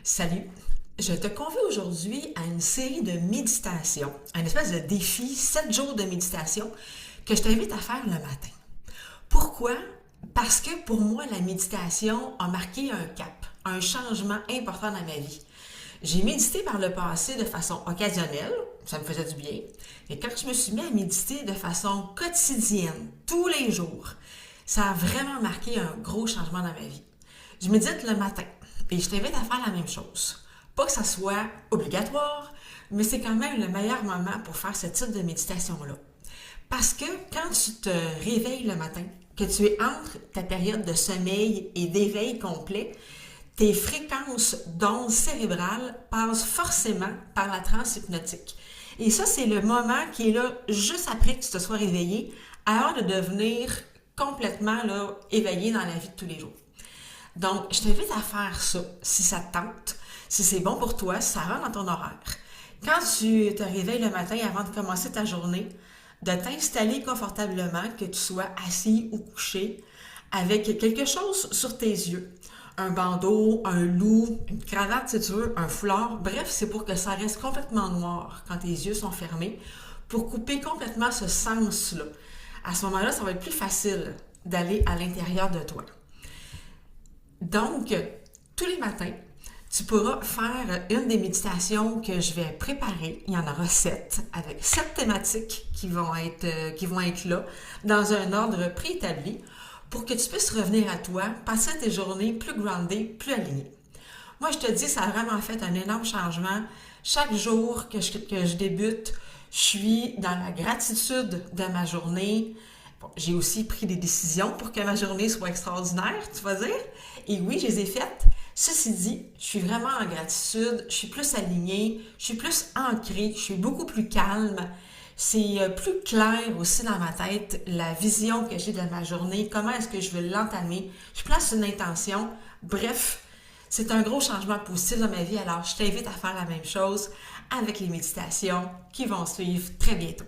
Salut! Je te convie aujourd'hui à une série de méditations, un espèce de défi, 7 jours de méditation que je t'invite à faire le matin. Pourquoi? Parce que pour moi, la méditation a marqué un cap, un changement important dans ma vie. J'ai médité par le passé de façon occasionnelle, ça me faisait du bien, et quand je me suis mis à méditer de façon quotidienne, tous les jours, ça a vraiment marqué un gros changement dans ma vie. Je médite le matin et je t'invite à faire la même chose. Pas que ça soit obligatoire, mais c'est quand même le meilleur moment pour faire ce type de méditation-là. Parce que quand tu te réveilles le matin, que tu es entre ta période de sommeil et d'éveil complet, tes fréquences d'ondes cérébrales passent forcément par la transe hypnotique. Et ça, c'est le moment qui est là juste après que tu te sois réveillé, avant de devenir complètement éveillé dans la vie de tous les jours. Donc, je t'invite à faire ça, si ça te tente, si c'est bon pour toi, si ça rentre dans ton horaire. Quand tu te réveilles le matin avant de commencer ta journée, de t'installer confortablement, que tu sois assis ou couché, avec quelque chose sur tes yeux. Un bandeau, un loup, une cravate si tu veux, un foulard. Bref, c'est pour que ça reste complètement noir quand tes yeux sont fermés, pour couper complètement ce sens-là. À ce moment-là, ça va être plus facile d'aller à l'intérieur de toi. Donc, tous les matins, tu pourras faire une des méditations que je vais préparer. Il y en aura 7, avec 7 thématiques qui vont être là, dans un ordre préétabli, pour que tu puisses revenir à toi, passer tes journées plus groundées, plus alignées. Moi, je te dis, ça a vraiment fait un énorme changement. Chaque jour que je débute, je suis dans la gratitude de ma journée. Bon, j'ai aussi pris des décisions pour que ma journée soit extraordinaire, tu vas dire. Et oui, je les ai faites. Ceci dit, je suis vraiment en gratitude, je suis plus alignée, je suis plus ancrée, je suis beaucoup plus calme. C'est plus clair aussi dans ma tête, la vision que j'ai de ma journée, comment est-ce que je veux l'entamer. Je place une intention. Bref, c'est un gros changement positif dans ma vie. Alors, je t'invite à faire la même chose avec les méditations qui vont suivre très bientôt.